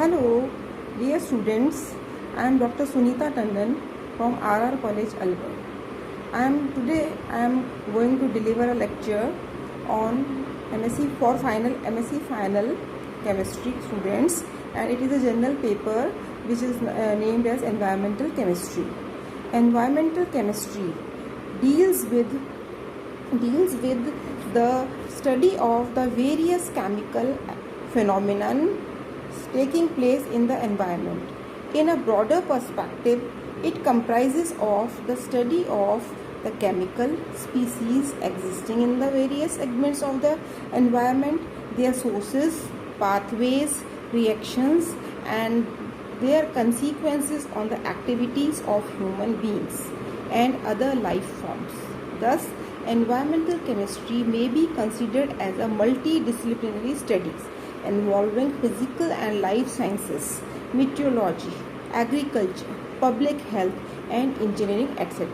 Hello, dear students. I am Dr. Sunita Tandon from RR College, Alwar. I am going to deliver a lecture on MSc Final Chemistry students, and it is a journal paper which is named as Environmental Chemistry. Environmental chemistry deals with the study of the various chemical phenomenon taking place in the environment. In a broader perspective, it comprises of the study of the chemical species existing in the various segments of the environment, their sources, pathways, reactions, and their consequences on the activities of human beings and other life forms. Thus, environmental chemistry may be considered as a multidisciplinary studies involving physical and life sciences, meteorology, agriculture, public health, and engineering, etc.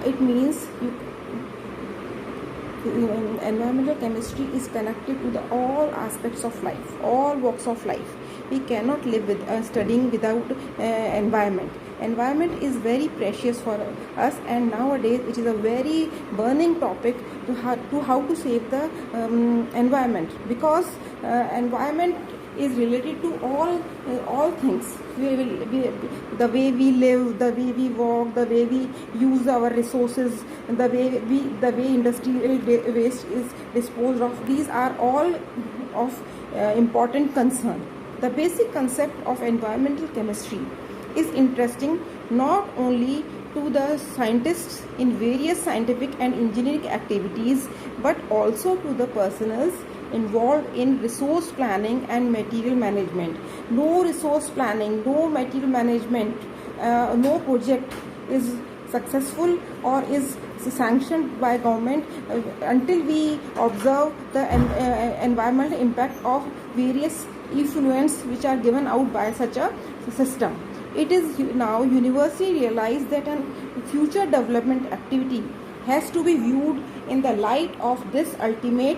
It means environmental chemistry is connected to all aspects of life, all walks of life. We cannot live with studying without environment. Environment is very precious for us, and nowadays it is a very burning topic to how to save the environment, because environment is related to all things. The way we live, the way we walk, the way we use our resources, the way industrial waste is disposed of. These are all of important concern. The basic concept of environmental chemistry is interesting not only to the scientists in various scientific and engineering activities, but also to the personnel involved in resource planning and material management. No resource planning, no material management, no project is successful or is sanctioned by government until we observe the environmental impact of various effluents which are given out by such a system. It is now universally realized that a future development activity has to be viewed in the light of this ultimate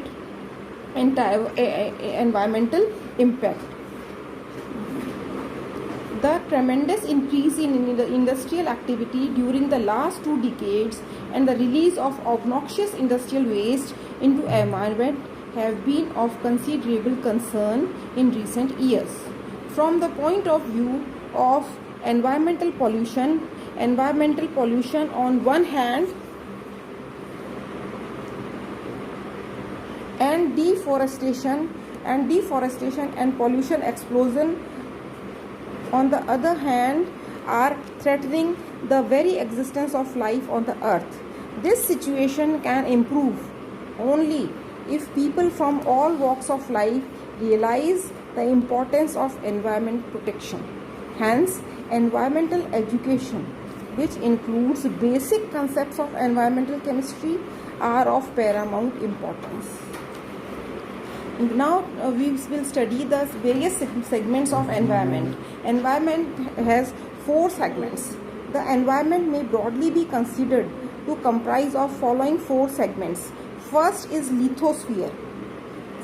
environmental impact. The tremendous increase in the industrial activity during the last 2 decades and the release of obnoxious industrial waste into environment have been of considerable concern in recent years. From the point of view of environmental pollution on one hand and deforestation and pollution explosion on the other hand are threatening the very existence of life on the earth. This situation can improve only if people from all walks of life realize the importance of environment protection. Hence, environmental education, which includes basic concepts of environmental chemistry, are of paramount importance. Now we will study the various segments of environment. Environment has 4 segments. The environment may broadly be considered to comprise of following 4 segments. First is lithosphere,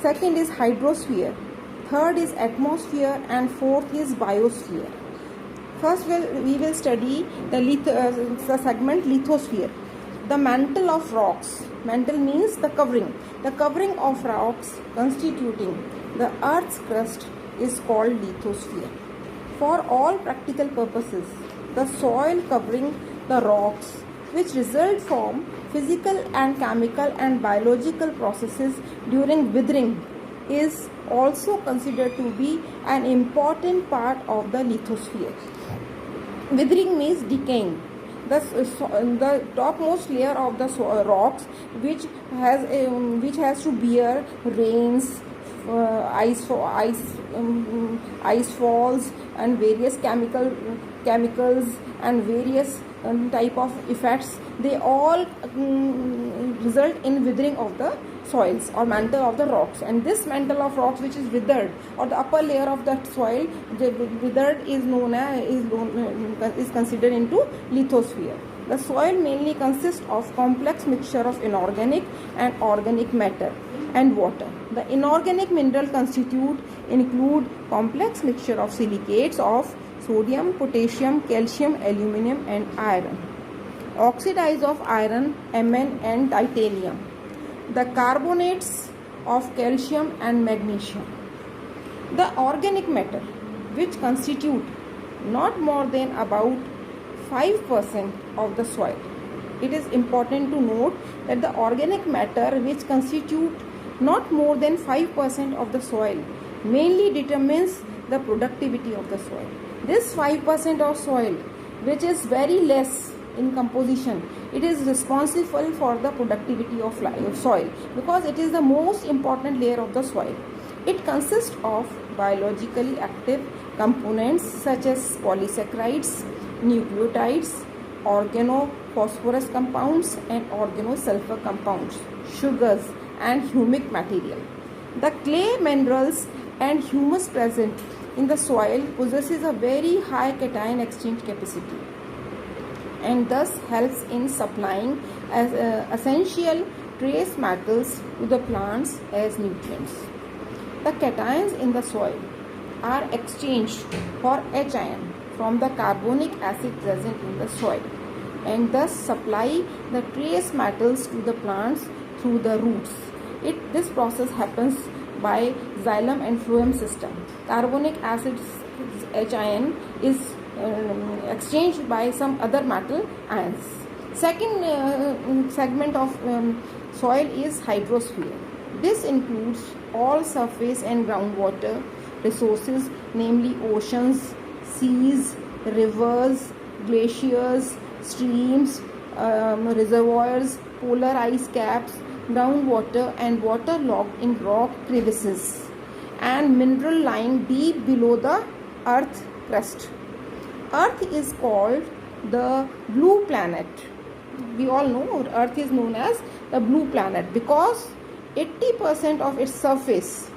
second is hydrosphere, third is atmosphere, and fourth is biosphere. First we will study the segment lithosphere. The mantle of rocks. Mantle means the covering. The covering of rocks constituting the Earth's crust is called lithosphere. For all practical purposes, the soil covering the rocks, which result from physical and chemical and biological processes during weathering, is also considered to be an important part of the lithosphere. Weathering means decaying. The topmost layer of the rocks, which has to bear rains, ice falls, and various chemicals and various type of effects, they all result in withering of the soils or mantle of the rocks. And this mantle of rocks which is withered, or the upper layer of that soil withered, is considered into lithosphere. The soil mainly consists of complex mixture of inorganic and organic matter and water. The inorganic mineral constitute include complex mixture of silicates of sodium, potassium, calcium, aluminum and iron. Oxides of iron, Mn and titanium. The carbonates of calcium and magnesium. The organic matter which constitute not more than about 5% of the soil. It is important to note that the organic matter which constitute not more than 5% of the soil mainly determines the productivity of the soil. This 5% of soil, which is very less in composition, it is responsible for the productivity of soil because it is the most important layer of the soil. It consists of biologically active components such as polysaccharides, nucleotides, organophosphorus compounds and organosulfur compounds, sugars and humic material. The clay minerals and humus present in the soil possesses a very high cation exchange capacity and thus helps in supplying as essential trace metals to the plants as nutrients. The cations in the soil are exchanged for H ion from the carbonic acid present in the soil and thus supply the trace metals to the plants through the roots. This process happens by xylem and phloem system. Carbonic acid H ion is exchanged by some other metal ions. Second segment of soil is hydrosphere. This includes all surface and groundwater resources, namely oceans, seas, rivers, glaciers, streams, reservoirs, polar ice caps, groundwater and water logged in rock crevices and mineral lying deep below the earth crust. Earth is called the blue planet. We all know Earth is known as the blue planet because 80% of its surface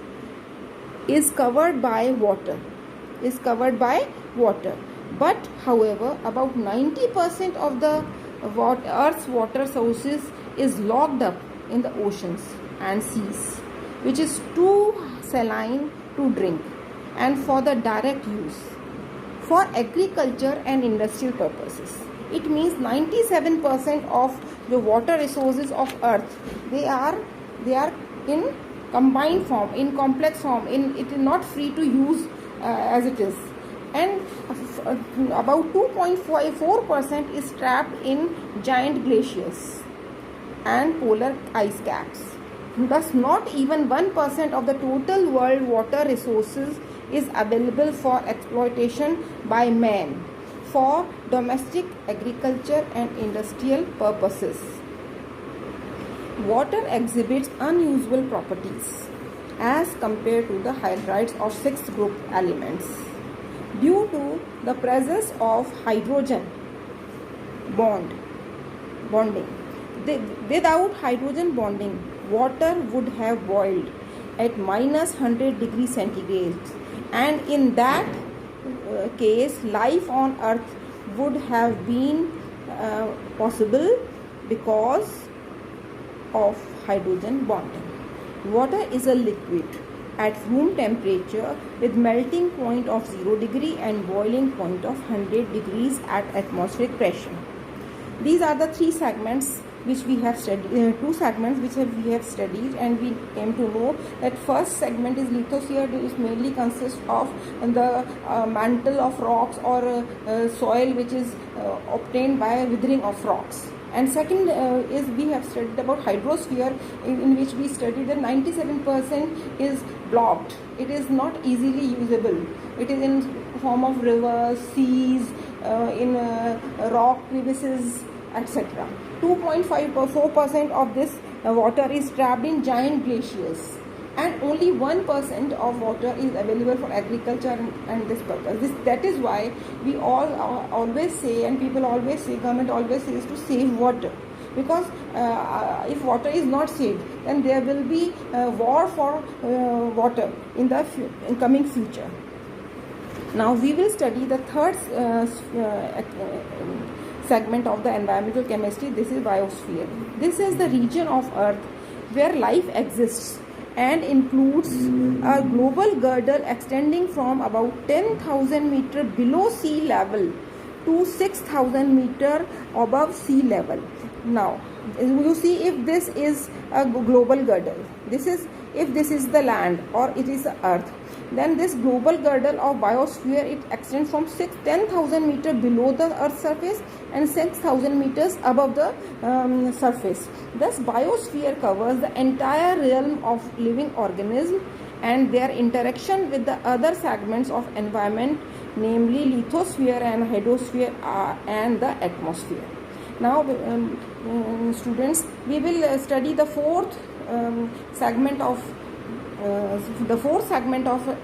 is covered by water. But however, about 90% of the Earth's water sources is locked up in the oceans and seas, which is too saline to drink and for the direct use for agriculture and industrial purposes. It means 97% of the water resources of Earth they are in combined form, in complex form, it is not free to use as it is, and about 2.4% is trapped in giant glaciers and polar ice caps. Thus, not even 1% of the total world water resources is available for exploitation by man for domestic agriculture and industrial purposes. Water exhibits unusual properties as compared to the hydrides of 6 group elements due to the presence of hydrogen bonding. Without hydrogen bonding, water would have boiled at minus 100 degrees centigrade, and in that case life on earth would have been possible because of hydrogen bonding. Water is a liquid at room temperature with melting point of 0 degree and boiling point of 100 degrees at atmospheric pressure. These are the three segments which we have studied, two segments which we have studied, and we came to know that first segment is lithosphere, which mainly consists of the mantle of rocks or soil which is obtained by withering of rocks. And second is we have studied about hydrosphere, in which we studied that 97% is blocked. It is not easily usable. It is in form of rivers, seas, in rock crevices, etc. 2.4% of this water is trapped in giant glaciers, and only 1% of water is available for agriculture and this purpose. That is why we all always say, and people always say, government always says to save water, because if water is not saved, then there will be war for water in the coming future. Now we will study the third segment of the environmental chemistry. This is biosphere. This is the region of earth where life exists and includes a global girdle extending from about 10,000 meter below sea level to 6,000 meter above sea level. Now you see, if this is a global girdle, if this is the land or it is the earth, then this global girdle of biosphere, it extends from 10,000 meter below the earth's surface and 6,000 meters above the surface. Thus biosphere covers the entire realm of living organisms and their interaction with the other segments of environment, namely lithosphere and hydrosphere and the atmosphere. Now students, we will study the fourth segment of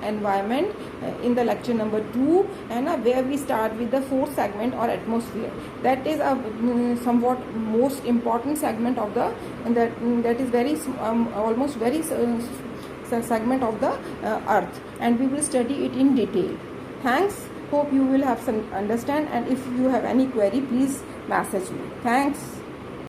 environment in the lecture number 2, and where we start with the fourth segment or atmosphere. That is a somewhat most important segment of the that is very almost very segment of the earth, and we will study it in detail. Thanks. Hope you will have some understand, and if you have any query, please message me. Thanks.